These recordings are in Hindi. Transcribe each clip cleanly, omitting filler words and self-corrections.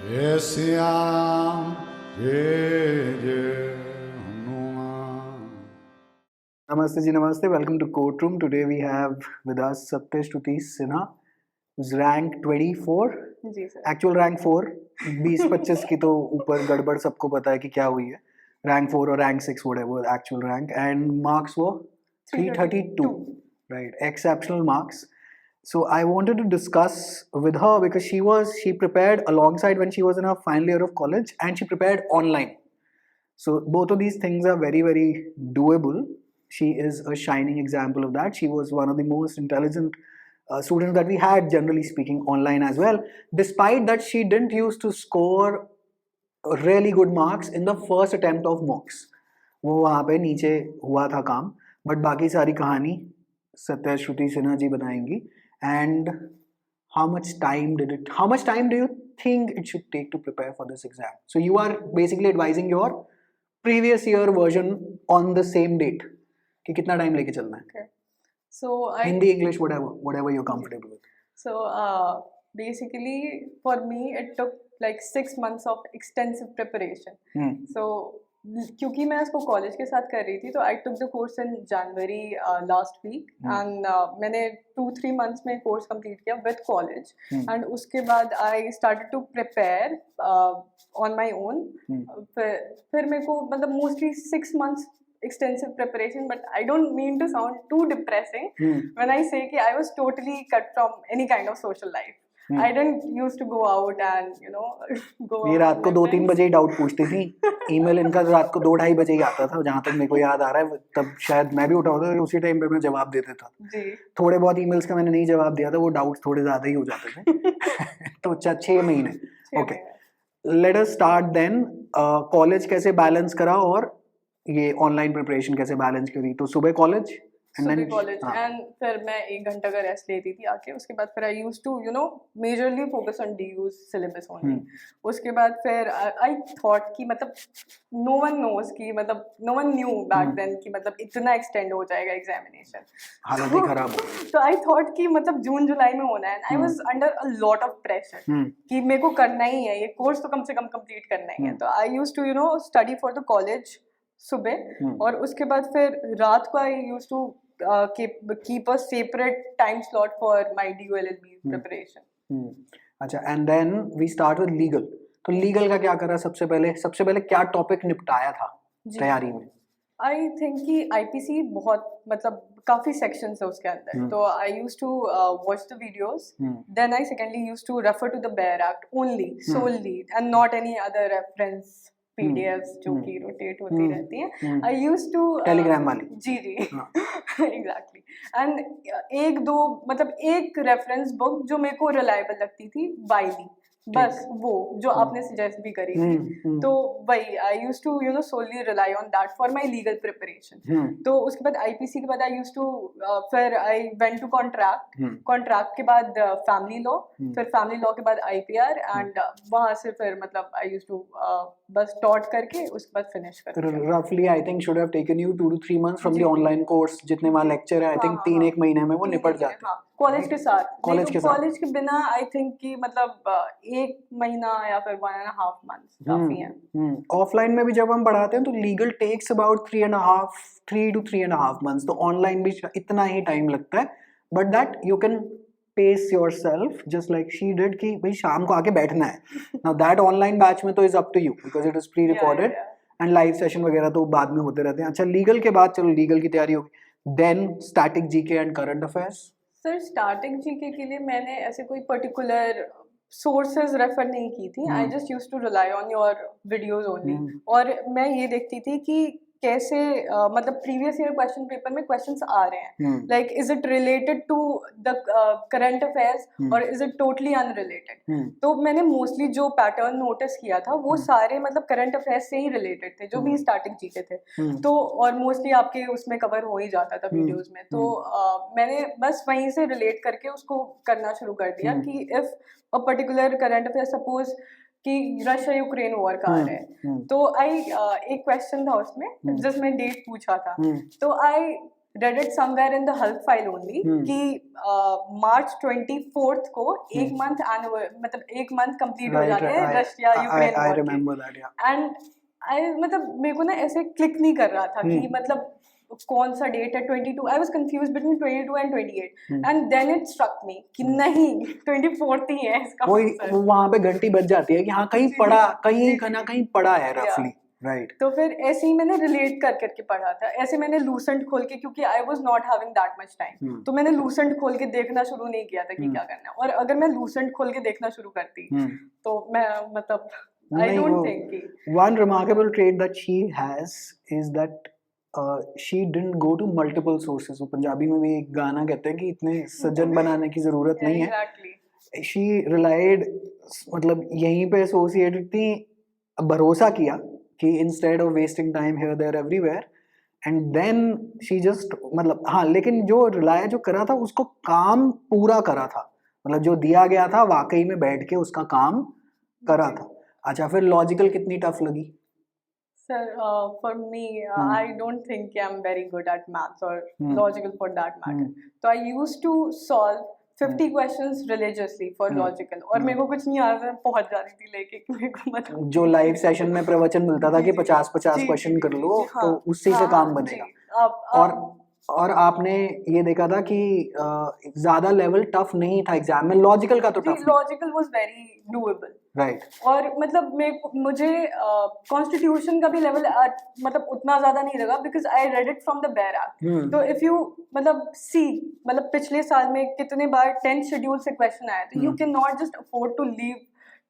जय श्याम जय जय Hanuman. Namaste ji, namaste. Welcome to Courtroom. Today we have with us Satya Shruti Sinha, who's rank 24. जी सर. Actual rank 4. 20-25 की तो ऊपर गड़बड़ सबको पता है कि क्या हुई है. Rank 4 or rank 6, whatever actual rank. And marks were 332. Right, exceptional marks. So I wanted to discuss with her because she prepared alongside when she was in her final year of college, and she prepared online. So both of these things are very, very doable. She is a shining example of that. She was one of the most intelligent students that we had, generally speaking, online as well. Despite that, she didn't used to score really good marks in the first attempt of mocks. वो वहाँ पे नीचे हुआ था काम, बट बाकी सारी कहानी सत्या श्रुति सिन्हा जी बताएंगी. And how much time do you think it should take to prepare for this exam? So you are basically advising your previous year version on the same date कि कितना टाइम लेके चलना है. Okay. So Hindi, English, whatever you're comfortable with. So basically for me it took like 6 months of extensive preparation. So क्योंकि मैं इसको कॉलेज के साथ कर रही थी तो I took the course in January last week and मैंने 2-3 months में कोर्स कंप्लीट किया विद कॉलेज एंड उसके बाद I started to prepare on my own. फिर मेरे को मतलब mostly 6 months extensive preparation, but I don't mean to sound too depressing when I say कि I was totally cut from any kind of social life. I didn't used to go out and go. ये रात को 2-3 बजे ही डाउट पूछती थी. ईमेल इनका रात को 2-2:30 बजे ही आता था, जहाँ तक मेरे को याद आ रहा है. तब शायद मैं भी उठा होता था, उसी टाइम पे मैं जवाब देता था. जी. थोड़े बहुत ईमेल्स का मैंने नहीं जवाब दिया था, वो डाउट्स थोड़े ज्यादा ही हो जाते थे. तो 6 महीने. Okay, let us start then. College कैसे बैलेंस करा और ये ऑनलाइन प्रिपरेशन कैसे बैलेंस करी? तो सुबह कॉलेज एंड फिर मैं 1 घंटा का रेस्ट लेती थी आके. उसके बाद फिर I used to majorly focus on DU's syllabus only. उसके बाद फिर आई थॉट कि मतलब नो वन नोज कि मतलब no one knew back then कि मतलब इतना एक्सटेंड हो जाएगा एग्जामिनेशन. हालत ही खराब हो गई. तो आई थॉट कि मतलब जून जुलाई में होना है. I was under a lot of pressure कि मेरे को करना ही है ये कोर्स, तो कम से कम कंप्लीट करना ही है. तो I used to study for the college सुबह, और उसके बाद फिर रात को I used to keep a separate time slot for my DULLB preparation. अच्छा, and then we start with legal. तो लीगल का क्या करा? सबसे पहले क्या टॉपिक निपटाया था तैयारी में? आई थिंक कि IPC बहुत मतलब काफी सेक्शंस है उसके अंदर. तो I used to watch the videos. Then I secondly used to refer to the bare act only solely and not any other reference PDFs जो कि रोटेट होती रहती हैं. आई यूज्ड टू टेलीग्राम वाली. जी एग्जैक्टली. एंड एक रेफरेंस बुक जो मेरे को रिलायबल लगती थी, वाइली, बस वो जो आपने सजेस्ट भी करी थी. तो वही I used to solely rely on that for my legal preparation. तो उसके बाद IPC के बाद आई यूज्ड टू फिर आई वेंट टू कॉन्ट्रैक्ट के बाद फैमिली लॉ, फिर फैमिली लॉ के बाद IPR, एंड वहां से फिर मतलब आई यूज्ड टू बस टॉट करके उसके बाद फिनिश कर. रफली I think should have taken you 2 to 3 months from the online course. जितने वहाँ लेक्चर है आई थिंक 3-1 महीने में वो निपट जाते हैं. कॉलेज के साथ. कॉलेज के बिना आई थिंक कि मतलब 1 महीना या फिर 1.5 months काफी है. ऑफलाइन में भी जब हम पढ़ाते हैं तो legal takes about 3 to 3.5 months. तो ऑनलाइन भी इतना ही टाइम लगता है, but that you can pace yourself just like she did कि भाई शाम को आके बैठना है. Now that online batch में तो is up to you because it is pre-recorded and live session वगैरह तो बाद में होते रहते हैं. अच्छा, लीगल के बाद चलो लीगल की तैयारी होगी. Then static GK and current affairs. Sir starting GK के लिए मैंने ऐसे कोई पर्टिकुलर सोर्सेज रेफर नहीं की थी. I just used to rely on your videos only. और मैं ये देखती थी कि कैसे मतलब प्रीवियस ईयर क्वेश्चन पेपर में क्वेश्चंस आ रहे हैं, like is it related to the current affairs और इज इट टोटली अनरिलेटेड. तो मैंने मोस्टली जो पैटर्न नोटिस किया था वो सारे मतलब करंट अफेयर्स से ही रिलेटेड थे जो भी स्टार्टिंग जीके थे. तो और मोस्टली आपके उसमें कवर हो ही जाता था वीडियोस में. तो मैंने बस वहीं से रिलेट करके उसको करना शुरू कर दिया कि if a particular current affair suppose कि रशिया यूक्रेन वॉर का आ रहा है, तो एक क्वेश्चन था उसमें जिसमें डेट पूछा था. तो आई read it somewhere in the help file only कि March 24th को एक month मतलब एक month complete हो जाते हैं Russia Ukraine I war remember that, yeah. And मतलब मेरे को ना ऐसे क्लिक नहीं कर रहा था कि मतलब कौन सा डेट है 22 I was confuse between 22 and 28 and then it struck me कि नहीं 24th ही है इसका कोई वहां पे घंटी बज जाती है कि हाँ कहीं पढ़ा, कहीं ना कहीं पढ़ा है रफली, राइट. तो फिर ऐसे ही मैंने रिलेट कर करके पढ़ा था. ऐसे मैंने लूसेंट खोल के, क्योंकि I was not having that much time, तो मैंने लूसेंट खोल के देखना शुरू नहीं किया था कि क्या करना है. और अगर मैं लूसेंट खोल के देखना शुरू करती तो मैं मतलब I don't think one remarkable trait that she has is that she didn't go to multiple sources. वो पंजाबी में भी एक गाना कहते हैं कि इतने सज्जन बनाने की जरूरत नहीं है. She relied, मतलब यहीं पे एसोसिएटेड थी, भरोसा किया कि instead of wasting time here there everywhere, and then she just मतलब हाँ, लेकिन जो रिलाय जो करा था उसको काम पूरा करा था, मतलब जो दिया गया था वाकई में बैठ के उसका काम करा था. अच्छा, फिर लॉजिकल कितनी टफ लगी? Sir, for me, I don't think I'm very good at maths or logical for that matter. So I used to solve 50 questions religiously for logical, और मेरे को कुछ नहीं आता, पहुंच जाती थी लेके कि मेरे को मतलब जो लाइव सेशन में प्रवचन मिलता था कि 50-50 क्वेश्चन कर लो तो उससे से काम बनेगा. और आपने ये देखा था कि ज्यादा लेवल टफ नहीं था एग्जाम में, लॉजिकल का तो tough. Logical was very doable, right. और मतलब मुझे कॉन्स्टिट्यूशन का भी लेवल मतलब उतना ज्यादा नहीं लगा, because I read it from the bare act. तो इफ यू मतलब मतलब पिछले साल में कितने बार 10th शेड्यूल से क्वेश्चन आया, तो you can not just afford to leave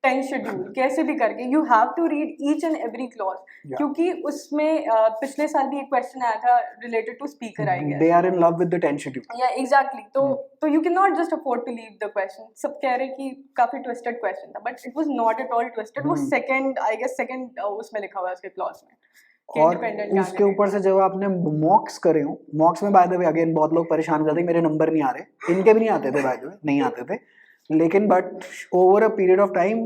10th schedule कैसे भी करके, you have to read each and every clause, क्योंकि उसमें पिछले साल भी एक क्वेश्चन आया था related to speaker, I guess. They are in love with the 10th schedule. या एग्जैक्टली. तो you can not just afford to leave the question. सब कह रहे कि काफी ट्विस्टेड क्वेश्चन था, but it was not at all twisted. वो सेकंड, आई गेस सेकंड उसमें लिखा हुआ है उसके क्लॉज में. और उसके ऊपर से जब आपने मॉक्स करे हो, मॉक्स में बाय द वे अगेन बहुत लोग परेशान हो जाते हैं मेरे नंबर नहीं आ रहे, इनके भी नहीं आते थे बाय द वे, नहीं आते थे, लेकिन but over a period of time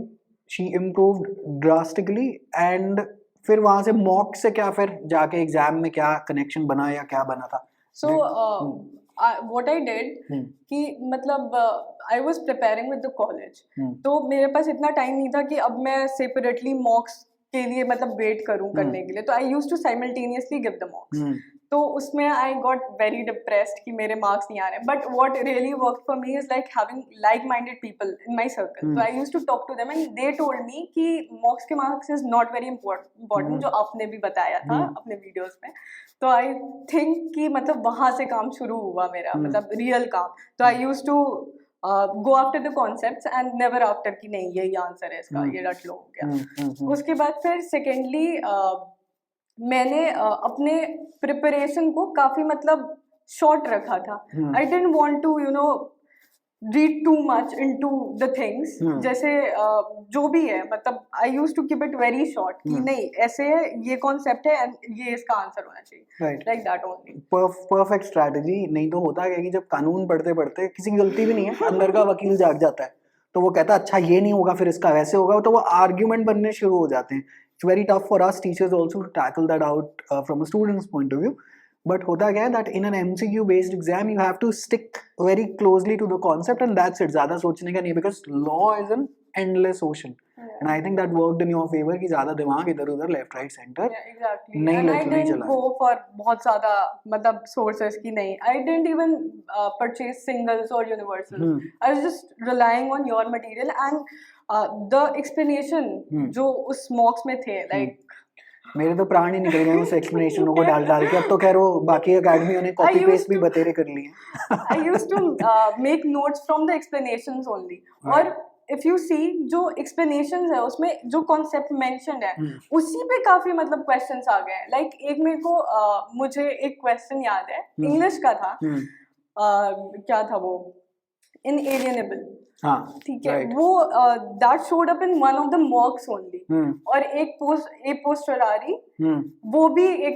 she improved drastically. and फिर वहां से मॉक से क्या फिर जाके एग्जाम में क्या कनेक्शन बना या क्या बना था? So what I did कि मतलब I was preparing with the college, तो मेरे पास इतना टाइम नहीं था कि अब मैं सेपरेटली मॉक्स के लिए मतलब वेट करूं करने के लिए, तो I used to simultaneously give the mocks. तो उसमें आई गॉट वेरी डिप्रेस्ड कि मेरे मार्क्स नहीं आ रहे हैं. But what really work for me is like having like minded people in my circle. तो I use to talk to them and they told me कि मॉक्स के marks is not very important, जो आपने भी बताया था अपने वीडियोस में. तो आई थिंक कि मतलब वहाँ से काम शुरू हुआ मेरा, मतलब रियल काम. तो I use to go after the concepts and never after कि नहीं यही आंसर है इसका, ये रट लो हो गया. उसके बाद फिर सेकेंडली मैंने अपने प्रिपरेशन को काफी मतलब शॉर्ट रखा था. I didn't want to you know read too much into the things. जैसे जो भी है मतलब I used to keep it very short कि नहीं ऐसे है, ये कॉन्सेप्ट है एंड ये इसका आंसर होना चाहिए, like that only. Perfect strategy. नहीं तो होता है कि जब कानून पढ़ते पढ़ते किसी की गलती भी नहीं है, अंदर का वकील जाग जाता है, तो वो कहता है अच्छा ये नहीं होगा फिर इसका वैसे होगा, तो वो आर्ग्यूमेंट बनने शुरू हो जाते हैं. It's very tough for us teachers also to tackle that out from a student's point of view. But hota kya hai that in an MCQ based exam you have to stick very closely to the concept and that's it. ज़्यादा सोचने का नहीं, because law is an endless ocean. And I think that worked in your favor कि ज़्यादा दिमाग इधर उधर left right center नहीं चला. I didn't go for बहुत ज़्यादा मतलब sources की नहीं. I didn't even purchase singles or universals. I was just relying on your material and the explanation जो उस मॉक्स में थे, like मेरे तो प्राण ही निकल गए उस एक्सप्लेनेशनों को डाल डाल के. अब तो खैर वो बाकी एकेडमियों ने कॉपी पेस्ट भी बतेरे कर लिए. I used to make notes from the explanations only. और if you see जो explanations है उसमें जो concept mentioned है उसी पे काफी मतलब questions आ गए हैं. like एक मेरे को मुझे एक question याद है, इंग्लिश का था. क्या था वो, इनएलिएनेबल, हाँ ठीक है, right. वो that showed up in one of the mocks only. Hmm और एक पोस्ट फरारी, हम्म वो भी एक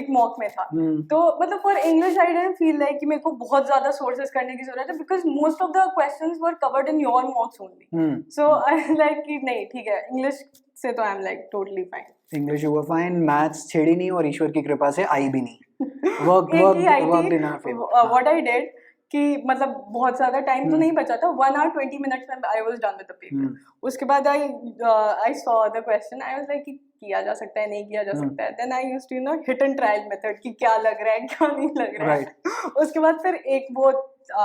मॉक में था। हम्म तो मतलब for English I didn't feel like कि मेरे को बहुत ज्यादा सोर्सेज करने की जरूरत है, because most of the questions were covered in your मॉक्स only. So I like कि नहीं ठीक है, इंग्लिश से तो I am like totally fine. English you were fine, maths छेड़ी नहीं और ईश्वर की कृपा से आई भी नहीं। वर्क एक ही आई वर्क थी। In our favour. What I did कि मतलब बहुत ज्यादा टाइम तो नहीं बचा था, 1 hour 20 minutes में I was done with the paper. उसके बाद I saw the question, I was like कि किया जा सकता है, नहीं किया जा सकता है। Then I used to hit and trial method कि क्या लग रहा है क्या नहीं लग रहा है। उसके बाद फिर एक वो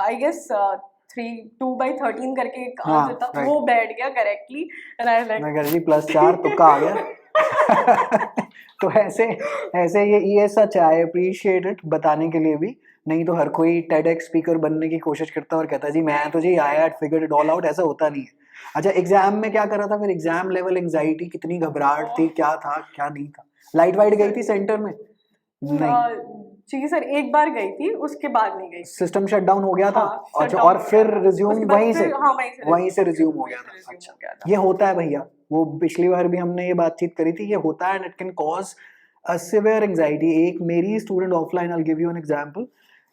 आई गेस 2/13 करके एक आंसर था, वो बैठ गया करेक्टली एंड आई लाइक मैं कर दी +4 तुक्का आ गया। तो ऐसे ये सच है, आई अप्रिशिएट इट बताने के लिए भी। नहीं तो हर कोई TEDx स्पीकर बनने की कोशिश करता है और कहता है जी मैं तो जी I had figured it all out, ऐसा होता नहीं है। अच्छा एग्जाम में क्या करा था फिर? एग्जाम लेवल एंजाइटी, कितनी घबराहट थी, क्या था क्या नहीं था? लाइट वाइट गई थी सेंटर में? नहीं जी सर, एक बार गई थी, उसके बाद नहीं गई। सिस्टम शट डाउन हो गया था। हाँ, अच्छा, और फिर रिज्यूम वहीं से रिज्यूम हो गया था। अच्छा, ये होता है भैया, वो पिछली बार भी हमने ये बातचीत करी थी, ये होता है and it can cause a severe anxiety. एक मेरी student offline, I will give you an example,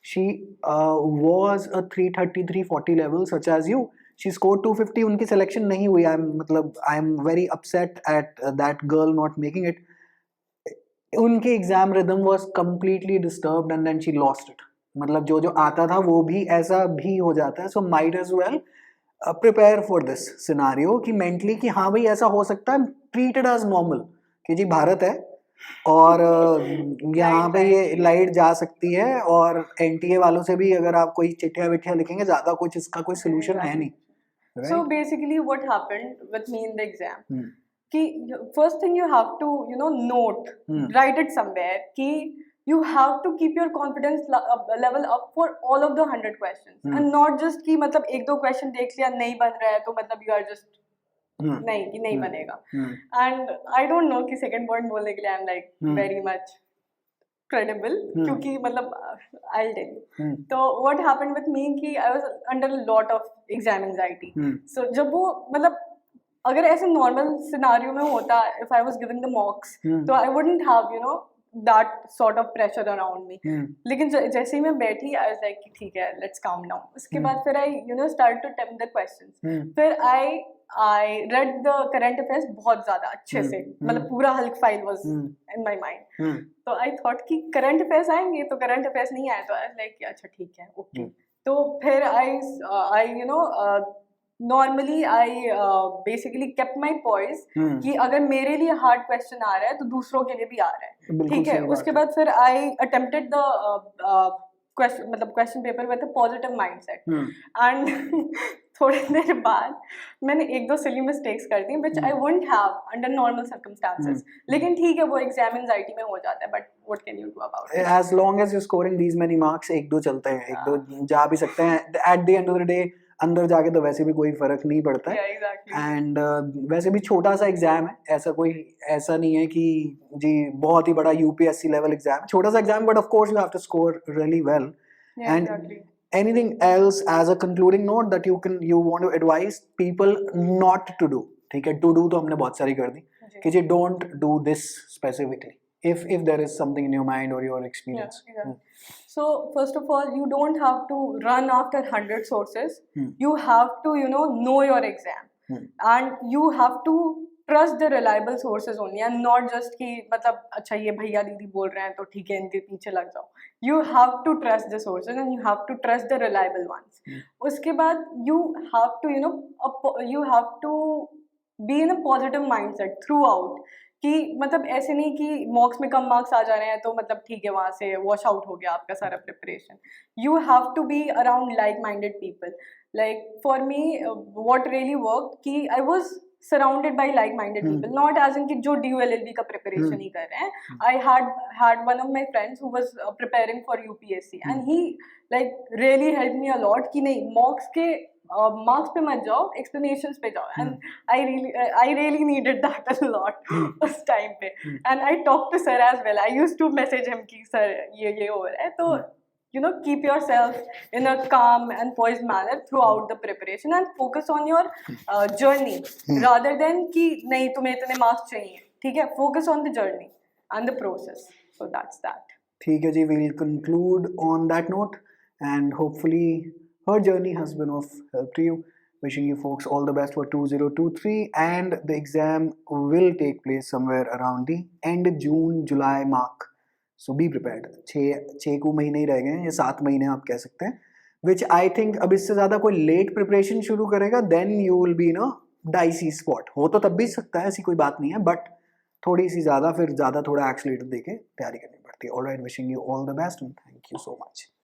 she was a 330 340 level such as you, she scored 250, उनकी सिलेक्शन नहीं हुई। I am very upset at that girl not making it. उनकी exam rhythm was completely disturbed and then she lost it. मतलब जो जो आता था वो भी ऐसा भी हो जाता है। So might as well prepare for this scenario कि मेंटली कि हाँ भाई ऐसा हो सकता है, ट्रीट इट एज नॉर्मल कि जी भारत है और यहाँ पे ये लाइट जा सकती है, और NTA वालों से भी अगर आप कोई चिट्ठियाँ विट्ठियाँ लिखेंगे, ज्यादा कुछ इसका कोई सोल्यूशन है नहीं। So basically what happened with me in the exam, कि first thing you have to note, write it somewhere कि you have to keep your confidence level up for all of the 100 questions and not just कि मतलब एक दो question देख लिया नहीं बन रहा है तो मतलब you are just नहीं कि नहीं बनेगा। and I don't know कि second point बोलने के लिए I'm like very much credible क्योंकि मतलब I'll tell you। तो what happened with me कि I was under a lot of exam anxiety। so जब वो मतलब अगर ऐसे नॉर्मल सिनारियो में होता, if I was giving the mocks, तो I wouldn't have that sort of pressure around me। लेकिन जैसे ही मैं बैठी I was like कि ठीक है, let's calm down। उसके बाद फिर I started to attempt the questions। फिर I read the current affairs बहुत ज़्यादा अच्छे से, मतलब पूरा Hulk file was in my mind। तो I thought कि current affairs आएंगे, तो current affairs नहीं आए, तो I was like अच्छा ठीक है, okay। तो फिर I normally I basically kept my poise कि अगर मेरे लिए hard question आ रहा है तो दूसरों के लिए भी आ रहा है, ठीक है। उसके बाद फिर I attempted the question paper with a positive mindset and थोड़ी देर बाद मैंने एक दो silly mistakes कर दी which I wouldn't have under normal circumstances। लेकिन ठीक है, वो exam anxiety में हो जाता है, but what can you do about it? As long as you're scoring these many marks, एक दो चलते हैं, एक दो जा भी सकते हैं। At the end of the day अंदर जाके तो वैसे भी कोई फर्क नहीं पड़ता है। एंड वैसे भी छोटा सा एग्जाम है, ऐसा नहीं है कि जी बहुत ही बड़ा UPSC लेवल एग्जाम, छोटा सा exam, but of course you have to score really well. And anything else as a concluding note that you want to advise people not to do? ठीक है, to do तो हमने बहुत सारी कर दी कि जी don't do this specifically if there is something in your mind or your experience। So first of all, you don't have to run after 100 sources। you have to know your exam and you have to trust the reliable sources only and not just कि मतलब अच्छा ये भैया दीदी बोल रहे हैं तो ठीक है इनके पीछे लग जाओ। you have to trust the sources and you have to trust the reliable ones। उसके बाद you have to you have to be in a positive mindset throughout कि मतलब ऐसे नहीं कि मॉक्स में कम मार्क्स आ जा रहे हैं तो मतलब ठीक है वहाँ से वॉश आउट हो गया आपका सारा preparation. You have to be around like minded people. Like for me what really work कि I was surrounded by like-minded people, not as in कि जो DULLB का preparation ही कर रहे हैं। I had one of my friends who was preparing for UPSC and he like really helped me a lot कि नहीं mocks के marks पे मत जाओ, explanations पे जाओ। and I really needed that a lot उस time पे। and I talked to sir as well। I used to message him कि sir ये हो रहा है तो keep yourself in a calm and poised manner throughout the preparation and focus on your journey rather than कि नहीं तुम्हें इतने मार्क्स चाहिए, ठीक है, focus on the journey and the process. So that's that. ठीक है जी, we'll conclude on that note and hopefully her journey has been of help to you. Wishing you folks all the best for 2023 and the exam will take place somewhere around the end June July mark. So be prepared. 6 को महीने ही रह गए हैं, या 7 महीने आप कह सकते हैं, which I think अब इससे ज़्यादा कोई लेट प्रिपरेशन शुरू करेगा then you will be in a dicey spot. हो तो तब भी सकता है, ऐसी कोई बात नहीं है, but थोड़ी सी ज़्यादा थोड़ा एक्सीलरेटर देके तैयारी करनी पड़ती है. Alright, wishing you all the best and thank you so much.